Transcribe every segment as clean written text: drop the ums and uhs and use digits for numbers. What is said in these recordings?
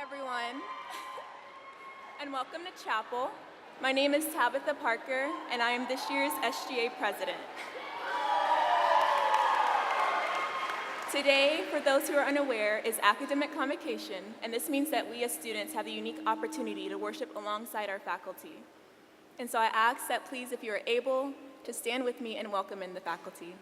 everyone, and welcome to chapel. My name is Tabitha Parker, and I am this year's SGA president. Today, for those who are unaware, is academic convocation, and this means that we as students have the unique opportunity to worship alongside our faculty. And so I ask that please, if you are able, to stand with me and welcome in the faculty.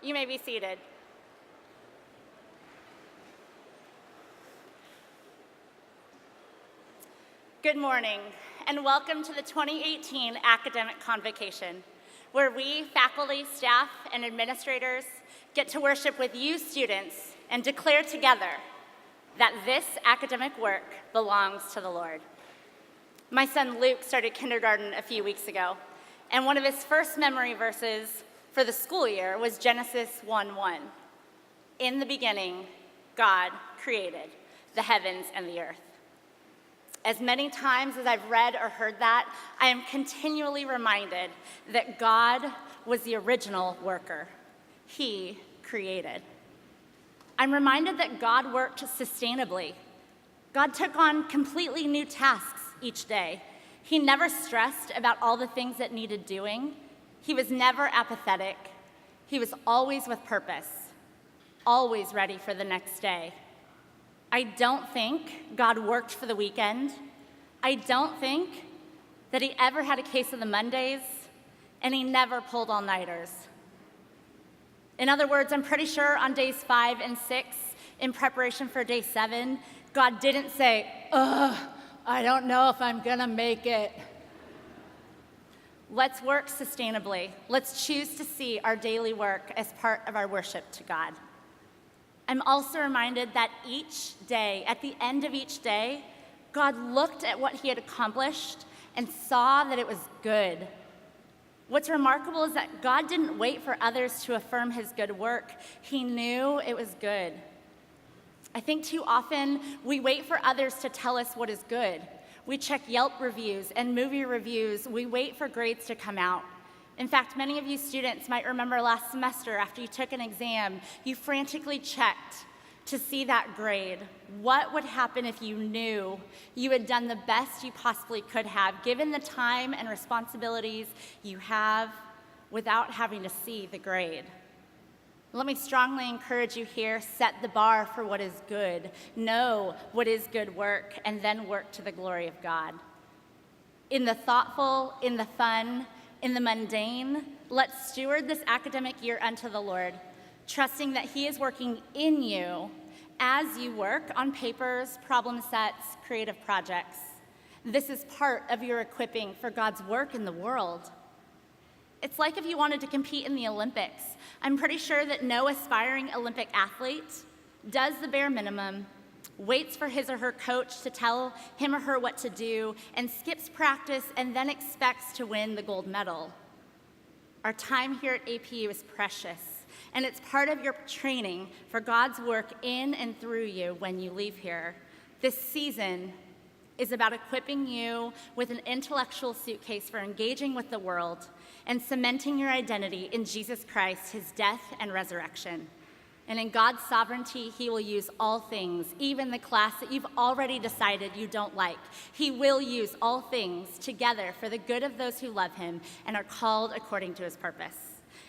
You may be seated. Good morning, and welcome to the 2018 Academic Convocation, where we, faculty, staff, and administrators get to worship with you students and declare together that this academic work belongs to the Lord. My son Luke started kindergarten a few weeks ago, and one of his first memory verses for the school year was Genesis 1:1. In the beginning, God created the heavens and the earth. As many times as I've read or heard that, I am continually reminded that God was the original worker. He created. I'm reminded that God worked sustainably. God took on completely new tasks each day. He never stressed about all the things that needed doing. He was never apathetic. He was always with purpose, always ready for the next day. I don't think God worked for the weekend. I don't think that he ever had a case of the Mondays, and he never pulled all-nighters. In other words, I'm pretty sure on days 5 and 6, in preparation for day 7, God didn't say, I don't know if I'm gonna make it. Let's work sustainably. Let's choose to see our daily work as part of our worship to God. I'm also reminded that each day, at the end of each day, God looked at what he had accomplished and saw that it was good. What's remarkable is that God didn't wait for others to affirm his good work. He knew it was good. I think too often we wait for others to tell us what is good. We check Yelp reviews and movie reviews. We wait for grades to come out. In fact, many of you students might remember last semester after you took an exam, you frantically checked to see that grade. What would happen if you knew you had done the best you possibly could have, given the time and responsibilities you have without having to see the grade? Let me strongly encourage you here, set the bar for what is good. Know what is good work, and then work to the glory of God. In the thoughtful, in the fun, in the mundane, let's steward this academic year unto the Lord, trusting that He is working in you as you work on papers, problem sets, creative projects. This is part of your equipping for God's work in the world. It's like if you wanted to compete in the Olympics. I'm pretty sure that no aspiring Olympic athlete does the bare minimum, waits for his or her coach to tell him or her what to do, and skips practice and then expects to win the gold medal. Our time here at APU is precious, and it's part of your training for God's work in and through you when you leave here. This season is about equipping you with an intellectual suitcase for engaging with the world and cementing your identity in Jesus Christ, His death and resurrection. And in God's sovereignty, He will use all things, even the class that you've already decided you don't like. He will use all things together for the good of those who love Him and are called according to His purpose.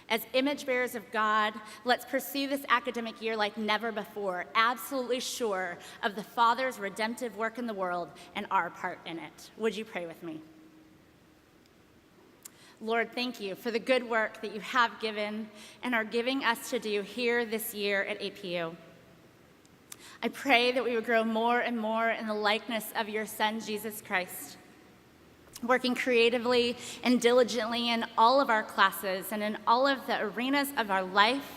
As image bearers of God, let's pursue this academic year like never before, absolutely sure of the Father's redemptive work in the world and our part in it. Would you pray with me? Lord, thank you for the good work that you have given and are giving us to do here this year at APU. I pray that we would grow more and more in the likeness of your Son, Jesus Christ, working creatively and diligently in all of our classes and in all of the arenas of our life.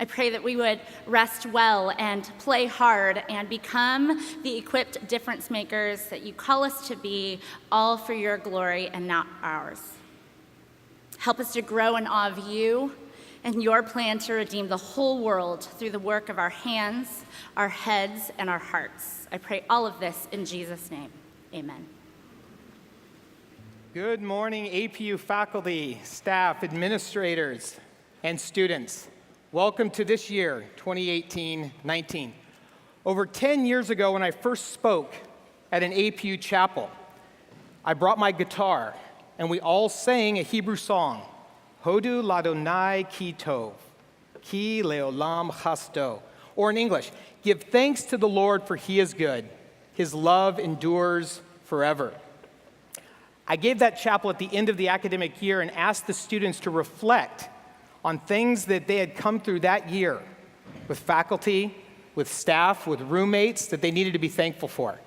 I pray that we would rest well and play hard and become the equipped difference makers that you call us to be, all for your glory and not ours. Help us to grow in awe of you and your plan to redeem the whole world through the work of our hands, our heads, and our hearts. I pray all of this in Jesus' name. Amen. Good morning, APU faculty, staff, administrators, and students. Welcome to this year, 2018-19. Over 10 years ago, when I first spoke at an APU chapel, I brought my guitar, and we all sang a Hebrew song, Hodu Ladonai Ki Tov, Ki Leolam Chasto, or in English, give thanks to the Lord for He is good. His love endures forever. I gave that chapel at the end of the academic year and asked the students to reflect on things that they had come through that year with faculty, with staff, with roommates that they needed to be thankful for,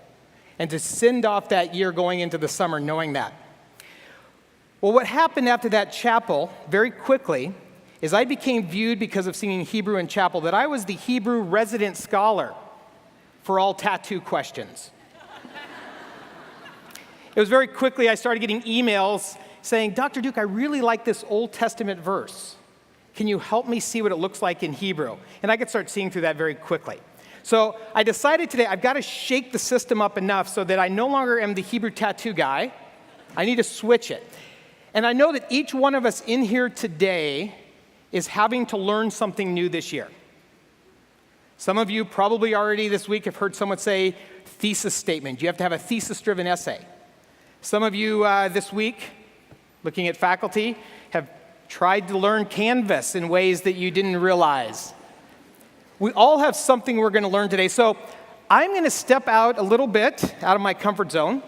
and to send off that year going into the summer knowing that. Well, what happened after that chapel, very quickly, is I became viewed, because of singing Hebrew in chapel, that I was the Hebrew resident scholar for all tattoo questions. It was very quickly I started getting emails saying, Dr. Duke, I really like this Old Testament verse. Can you help me see what it looks like in Hebrew? And I could start seeing through that very quickly. So I decided today I've got to shake the system up enough so that I no longer am the Hebrew tattoo guy. I need to switch it. And I know that each one of us in here today is having to learn something new this year. Some of you probably already this week have heard someone say thesis statement. You have to have a thesis-driven essay. Some of you this week, looking at faculty, have tried to learn Canvas in ways that you didn't realize. We all have something we're going to learn today. So I'm going to step out a little bit out of my comfort zone,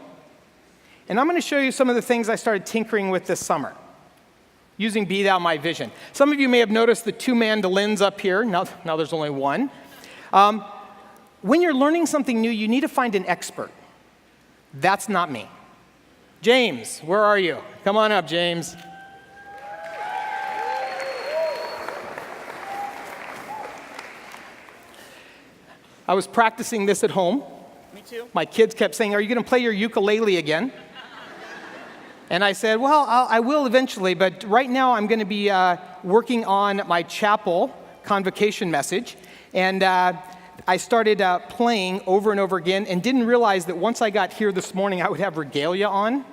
and I'm going to show you some of the things I started tinkering with this summer, using Be Thou My Vision. Some of you may have noticed the two mandolins up here. Now there's only one. When you're learning something new, you need to find an expert. That's not me. James, where are you? Come on up, James. I was practicing this at home. Me too. My kids kept saying, are you going to play your ukulele again? And I said, well, I will eventually, but right now I'm going to be working on my chapel convocation message. And I I started playing over and over again and didn't realize that once I got here this morning, I would have regalia on.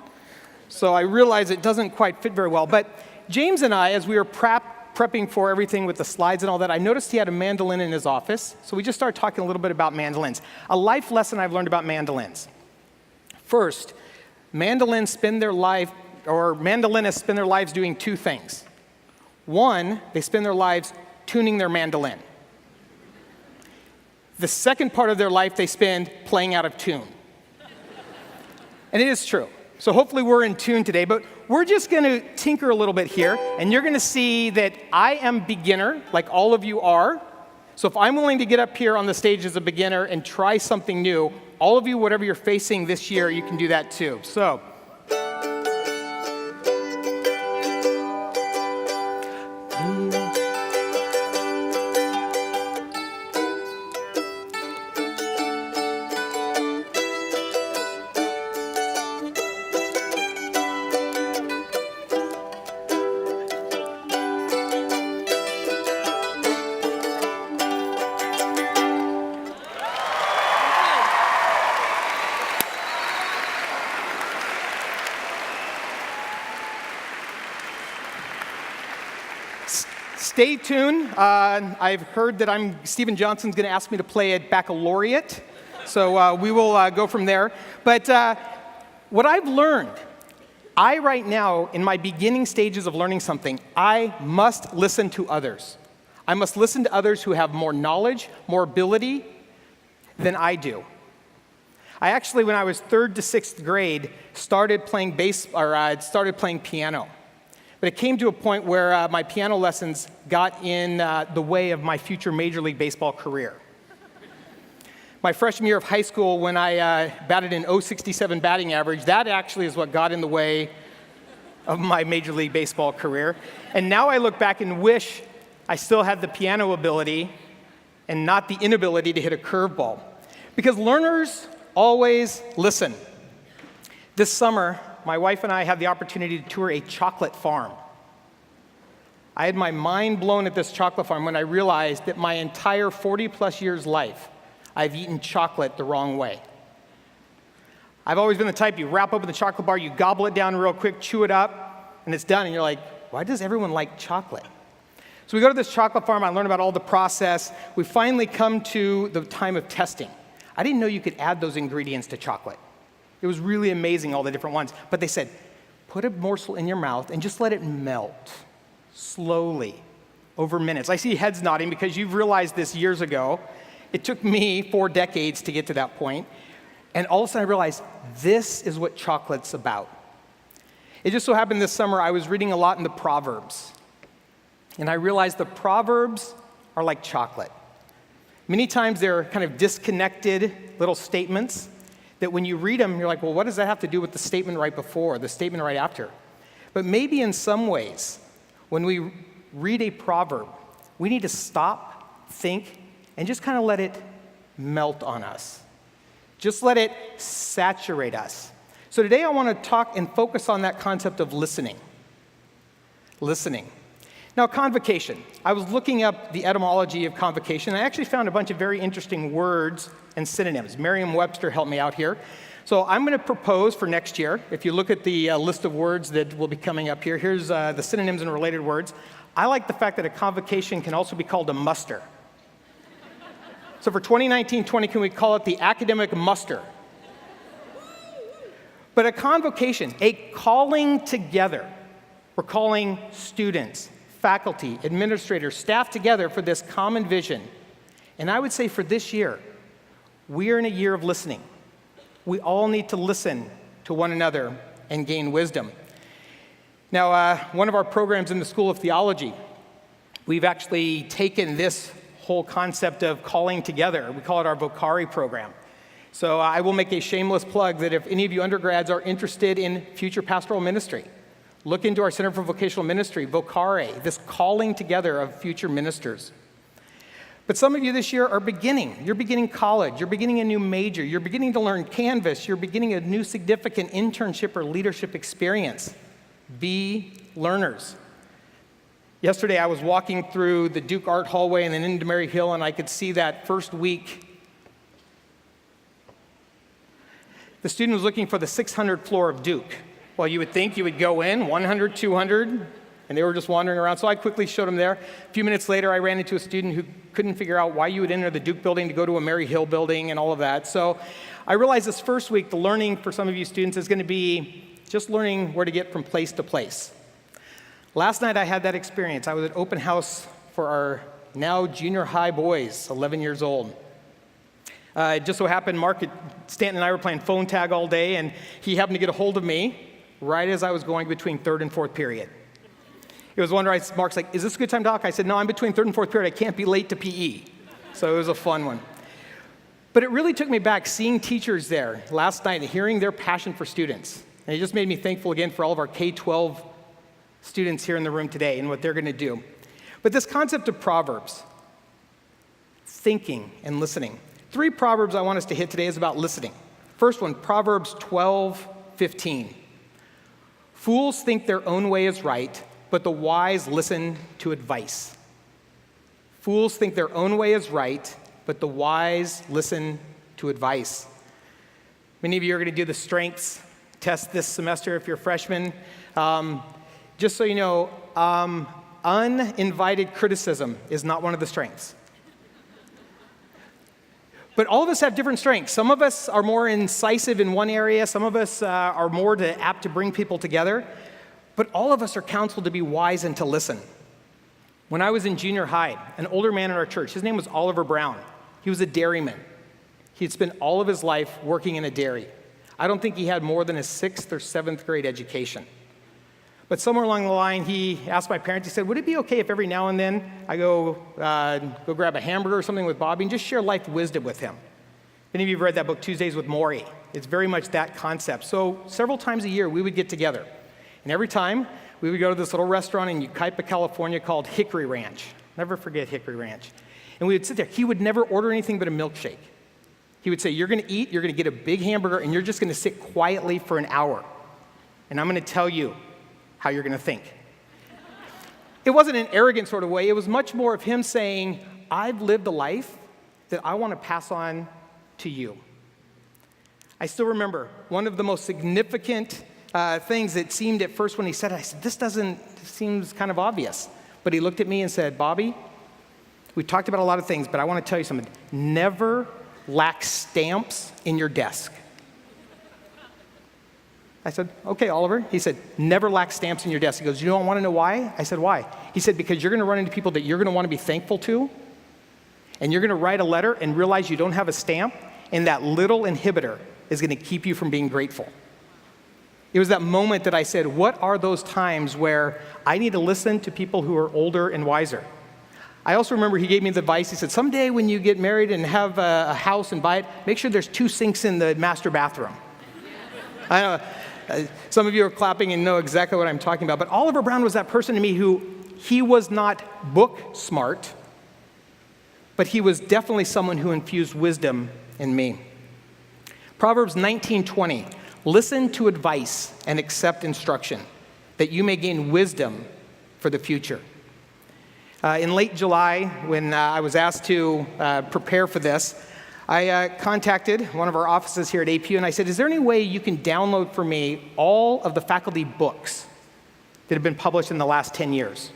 So I realized it doesn't quite fit very well. But James and I, as we were prepping for everything with the slides and all that, I noticed he had a mandolin in his office. So we just started talking a little bit about mandolins. A life lesson I've learned about mandolins. First, mandolinists spend their lives doing two things. One, they spend their lives tuning their mandolin. The second part of their life they spend playing out of tune. And it is true. So hopefully we're in tune today, but we're just going to tinker a little bit here, and you're going to see that I am beginner, like all of you are. So if I'm willing to get up here on the stage as a beginner and try something new, all of you, whatever you're facing this year, you can do that too. So. Stay tuned. I've heard that Stephen Johnson's going to ask me to play at baccalaureate, so we will go from there. But what I've learned, right now, in my beginning stages of learning something, I must listen to others. I must listen to others who have more knowledge, more ability than I do. I actually, when I was 3rd to 6th grade, started playing piano. But it came to a point where my piano lessons got in the way of my future Major League Baseball career. My freshman year of high school, when I batted an .067 batting average, that actually is what got in the way of my Major League Baseball career. And now I look back and wish I still had the piano ability and not the inability to hit a curveball. Because learners always listen. This summer, my wife and I had the opportunity to tour a chocolate farm. I had my mind blown at this chocolate farm when I realized that my entire 40-plus years life, I've eaten chocolate the wrong way. I've always been the type, you wrap open the chocolate bar, you gobble it down real quick, chew it up, and it's done, and you're like, why does everyone like chocolate? So we go to this chocolate farm, I learn about all the process. We finally come to the time of testing. I didn't know you could add those ingredients to chocolate. It was really amazing, all the different ones. But they said, put a morsel in your mouth and just let it melt slowly over minutes. I see heads nodding because you've realized this years ago. It took me 4 decades to get to that point. And all of a sudden I realized this is what chocolate's about. It just so happened this summer I was reading a lot in the Proverbs. And I realized the Proverbs are like chocolate. Many times they're kind of disconnected little statements that when you read them, you're like, well, what does that have to do with the statement right before, the statement right after? But maybe in some ways, when we read a proverb, we need to stop, think, and just kind of let it melt on us. Just let it saturate us. So today I want to talk and focus on that concept of listening. Listening. Now, convocation. I was looking up the etymology of convocation. I actually found a bunch of very interesting words and synonyms. Merriam-Webster helped me out here. So I'm going to propose for next year, if you look at the list of words that will be coming up here, here's the synonyms and related words. I like the fact that a convocation can also be called a muster. So for 2019-20, can we call it the academic muster? But a convocation, a calling together. We're calling students, faculty, administrators, staff together for this common vision. And I would say for this year, we are in a year of listening. We all need to listen to one another and gain wisdom. Now, one of our programs in the School of Theology, we've actually taken this whole concept of calling together. We call it our Vocari program. So I will make a shameless plug that if any of you undergrads are interested in future pastoral ministry, look into our Center for Vocational Ministry, Vocare, this calling together of future ministers. But some of you this year are beginning. You're beginning college. You're beginning a new major. You're beginning to learn Canvas. You're beginning a new significant internship or leadership experience. Be learners. Yesterday, I was walking through the Duke Art Hallway and then into Mary Hill, and I could see that first week The student was looking for the 600th floor of Duke. Well, you would think you would go in, 100, 200, and they were just wandering around. So I quickly showed them there. A few minutes later, I ran into a student who couldn't figure out why you would enter the Duke building to go to a Mary Hill building and all of that. So I realized this first week, the learning for some of you students is going to be just learning where to get from place to place. Last night, I had that experience. I was at open house for our now junior high boys, 11 years old. It just so happened Stanton and I were playing phone tag all day, and he happened to get a hold of me right as I was going between third and fourth period. It was one where Mark's like, is this a good time to talk? I said, no, I'm between third and fourth period. I can't be late to PE. So it was a fun one. But it really took me back seeing teachers there last night and hearing their passion for students. And it just made me thankful again for all of our K-12 students here in the room today and what they're going to do. But this concept of Proverbs, thinking and listening. 3 Proverbs I want us to hit today is about listening. First one, Proverbs 12:15. Fools think their own way is right, but the wise listen to advice. Fools think their own way is right, but the wise listen to advice. Many of you are going to do the strengths test this semester if you're freshmen. Just so you know, uninvited criticism is not one of the strengths. But all of us have different strengths. Some of us are more incisive in one area. Some of us are more apt to bring people together. But all of us are counseled to be wise and to listen. When I was in junior high, an older man in our church, his name was Oliver Brown. He was a dairyman. He had spent all of his life working in a dairy. I don't think he had more than a 6th or 7th grade education. But somewhere along the line, he asked my parents, he said, would it be okay if every now and then I go grab a hamburger or something with Bobby and just share life wisdom with him? Many of you have read that book, Tuesdays with Maury. It's very much that concept. So several times a year, we would get together. And every time, we would go to this little restaurant in Yucaipa, California called Hickory Ranch. Never forget Hickory Ranch. And we would sit there. He would never order anything but a milkshake. He would say, you're going to eat, you're going to get a big hamburger, and you're just going to sit quietly for an hour. And I'm going to tell you how you're going to think. It wasn't an arrogant sort of way. It was much more of him saying, I've lived a life that I want to pass on to you. I still remember one of the most significant things that seemed at first when he said it, I said, this seems kind of obvious. But he looked at me and said, Bobby, we talked about a lot of things, but I want to tell you something. Never lack stamps in your desk. I said, okay, Oliver. He said, never lack stamps in your desk. He goes, you don't want to know why? I said, why? He said, because you're going to run into people that you're going to want to be thankful to, and you're going to write a letter and realize you don't have a stamp, and that little inhibitor is going to keep you from being grateful. It was that moment that I said, what are those times where I need to listen to people who are older and wiser? I also remember he gave me the advice. He said, someday when you get married and have a house and buy it, make sure there's 2 sinks in the master bathroom. I know. Some of you are clapping and know exactly what I'm talking about. But Oliver Brown was that person to me who, he was not book smart, but he was definitely someone who infused wisdom in me. Proverbs 19:20, listen to advice and accept instruction, that you may gain wisdom for the future. In late July, when I was asked to prepare for this, I contacted one of our offices here at APU, and I said, is there any way you can download for me all of the faculty books that have been published in the last 10 years?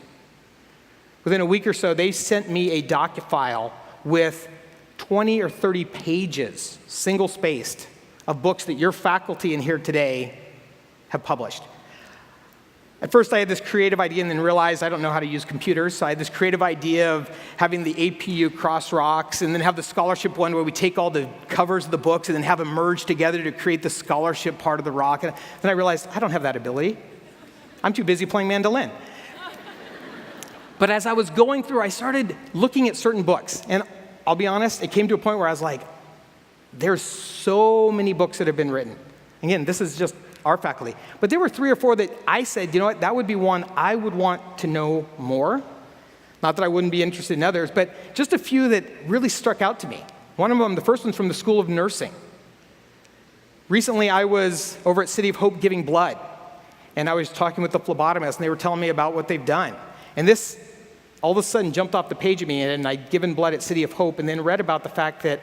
Within a week or so, they sent me a docu-file with 20 or 30 pages, single-spaced, of books that your faculty in here today have published. At first, I had this creative idea and then realized I don't know how to use computers, so I had this creative idea of having the APU cross rocks and then have the scholarship one where we take all the covers of the books and then have them merged together to create the scholarship part of the rock. And then I realized I don't have that ability. I'm too busy playing mandolin. But as I was going through, I started looking at certain books. And I'll be honest, it came to a point where I was like, there's so many books that have been written. Again, this is just our faculty. But there were 3 or 4 that I said, you know what, that would be one I would want to know more. Not that I wouldn't be interested in others, but just a few that really struck out to me. One of them, the first one's from the School of Nursing. Recently, I was over at City of Hope giving blood, and I was talking with the phlebotomist, and they were telling me about what they've done. And this all of a sudden jumped off the page of me, and I'd given blood at City of Hope, and then read about the fact that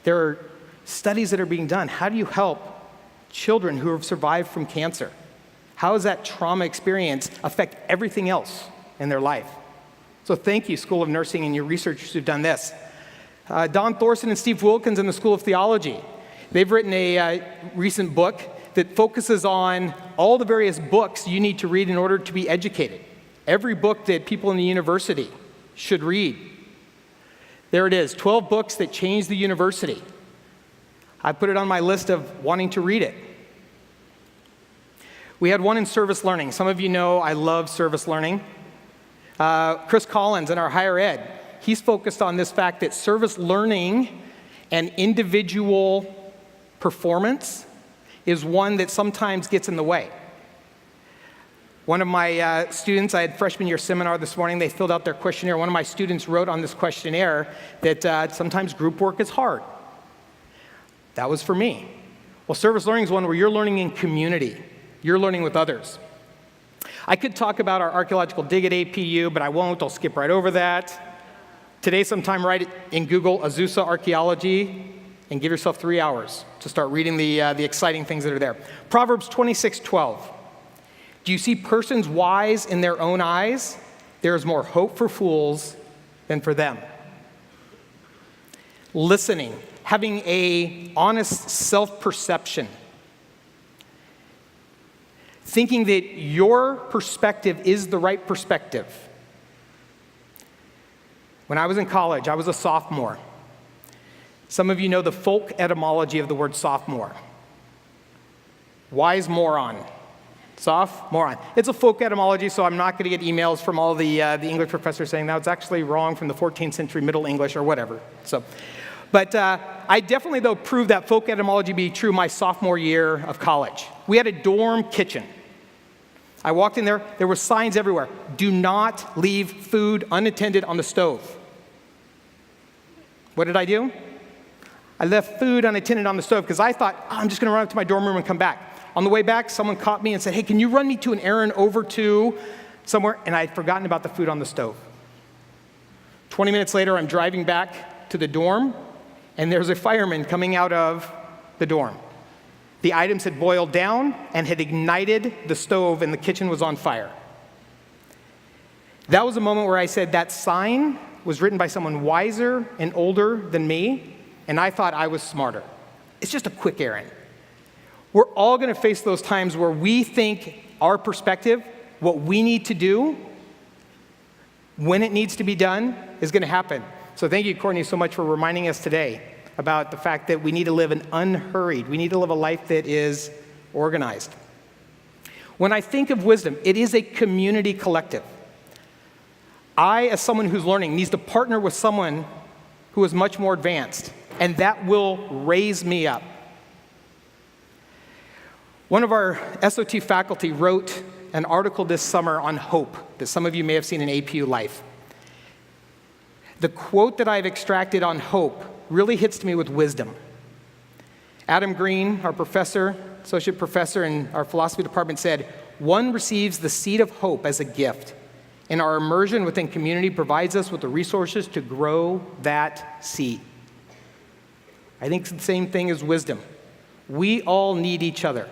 there are studies that are being done. How do you help children who have survived from cancer. How does that trauma experience affect everything else in their life? So thank you, School of Nursing, and your researchers who've done this. Don Thorson and Steve Wilkins in the School of Theology. They've written a recent book that focuses on all the various books you need to read in order to be educated. Every book that people in the university should read. There it is, 12 books that changed the university. I put it on my list of wanting to read it. We had one in service learning. Some of you know I love service learning. Chris Collins in our higher ed, he's focused on this fact that service learning and individual performance is one that sometimes gets in the way. One of my students, I had freshman year seminar this morning, they filled out their questionnaire. One of my students wrote on this questionnaire that sometimes group work is hard. That was for me. Well, service learning is one where you're learning in community. You're learning with others. I could talk about our archaeological dig at APU, but I won't. I'll skip right over that. Today, sometime write in Google Azusa archaeology and give yourself 3 hours to start reading the exciting things that are there. Proverbs 26:12. Do you see persons wise in their own eyes? There is more hope for fools than for them. Listening, having an honest self-perception. Thinking that your perspective is the right perspective. When I was in college, I was a sophomore. Some of you know the folk etymology of the word sophomore. Wise moron. Soph, moron. It's a folk etymology, so I'm not going to get emails from all the English professors saying that's actually wrong from the 14th century Middle English or whatever. But I definitely, though, proved that folk etymology to be true my sophomore year of college. We had a dorm kitchen. I walked in there, there were signs everywhere. Do not leave food unattended on the stove. What did I do? I left food unattended on the stove because I thought, I'm just going to run up to my dorm room and come back. On the way back, someone caught me and said, hey, can you run me to an errand over to somewhere? And I had forgotten about the food on the stove. 20 minutes later, I'm driving back to the dorm, and there's a fireman coming out of the dorm. The items had boiled down and had ignited the stove, and the kitchen was on fire. That was a moment where I said that sign was written by someone wiser and older than me, and I thought I was smarter. It's just a quick errand. We're all going to face those times where we think our perspective, what we need to do, when it needs to be done, is going to happen. So thank you, Courtney, so much for reminding us today about the fact that we need to live an unhurried, we need to live a life that is organized. When I think of wisdom, it is a community collective. I, as someone who's learning, needs to partner with someone who is much more advanced, and that will raise me up. One of our SOT faculty wrote an article this summer on hope that some of you may have seen in APU Life. The quote that I've extracted on hope really hits me with wisdom. Adam Green, our professor, associate professor in our philosophy department, said, one receives the seed of hope as a gift, and our immersion within community provides us with the resources to grow that seed. I think it's the same thing as wisdom. We all need each other.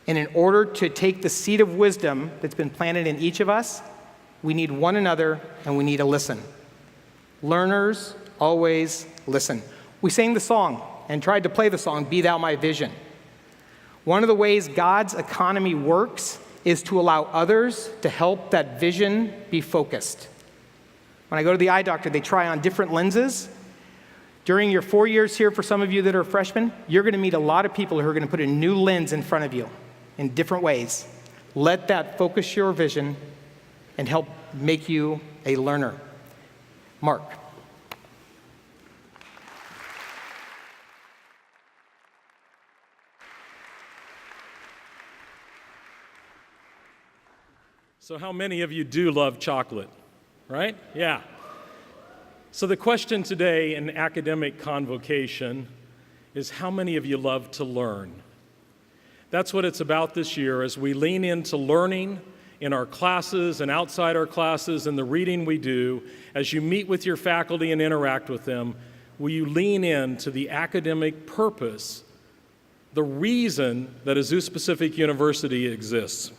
And in order to take the seed of wisdom that's been planted in each of us, we need one another and we need to listen. Learners always listen. We sang the song and tried to play the song, Be Thou My Vision. One of the ways God's economy works is to allow others to help that vision be focused. When I go to the eye doctor, they try on different lenses. During your 4 years here, for some of you that are freshmen, you're going to meet a lot of people who are going to put a new lens in front of you in different ways. Let that focus your vision and help make you a learner. Mark. So how many of you do love chocolate, right? Yeah. So the question today in academic convocation is how many of you love to learn? That's what it's about this year as we lean into learning in our classes and outside our classes and the reading we do. As you meet with your faculty and interact with them, will you lean into the academic purpose the reason that Azusa Pacific University exists.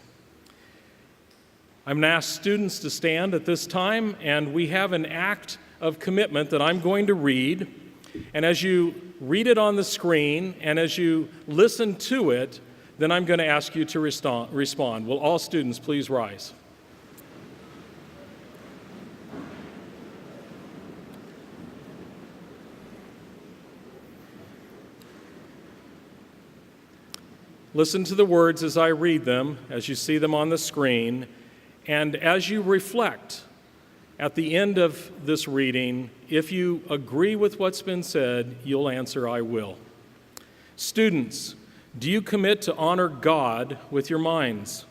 I'm going to ask students to stand at this time, and we have an act of commitment that I'm going to read. And as you read it on the screen, and as you listen to it, then I'm going to ask you to respond. Will all students please rise? Listen to the words as I read them, as you see them on the screen, and as you reflect at the end of this reading, if you agree with what's been said, you'll answer, I will. Students, do you commit to honor God with your minds,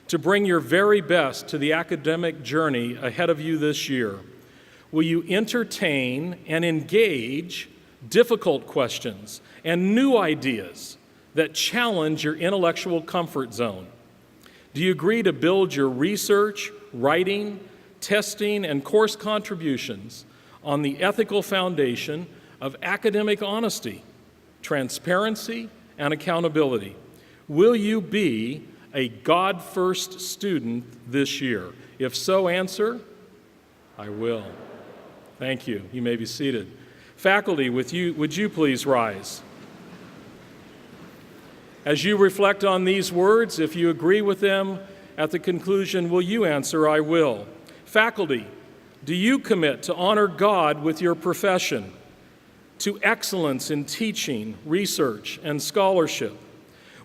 to bring your very best to the academic journey ahead of you this year? Will you entertain and engage difficult questions and new ideas that challenge your intellectual comfort zone? Do you agree to build your research, writing, testing, and course contributions on the ethical foundation of academic honesty, transparency, and accountability? Will you be a God-first student this year? If so, answer, I will. Thank you. You may be seated. Faculty, would you please rise? As you reflect on these words, if you agree with them at the conclusion, will you answer, I will? Faculty, do you commit to honor God with your profession, to excellence in teaching, research, and scholarship?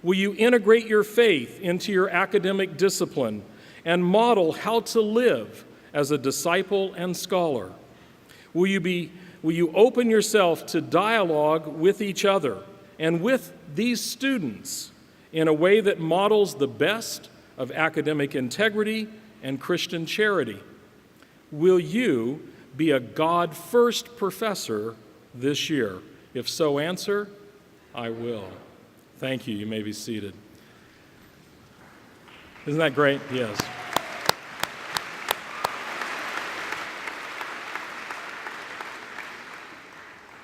Will you integrate your faith into your academic discipline and model how to live as a disciple and scholar? Will you open yourself to dialogue with each other and with these students in a way that models the best of academic integrity and Christian charity? Will you be a God-first professor this year? If so, answer, I will. Thank you. You may be seated. Isn't that great? Yes.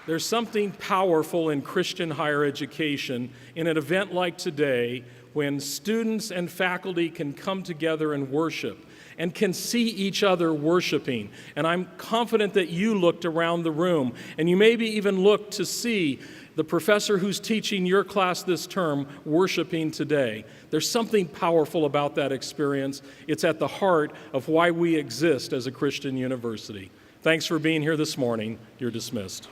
There's something powerful in Christian higher education in an event like today when students and faculty can come together and worship and can see each other worshiping. And I'm confident that you looked around the room and you maybe even looked to see the professor who's teaching your class this term worshiping today. There's something powerful about that experience. It's at the heart of why we exist as a Christian university. Thanks for being here this morning. You're dismissed.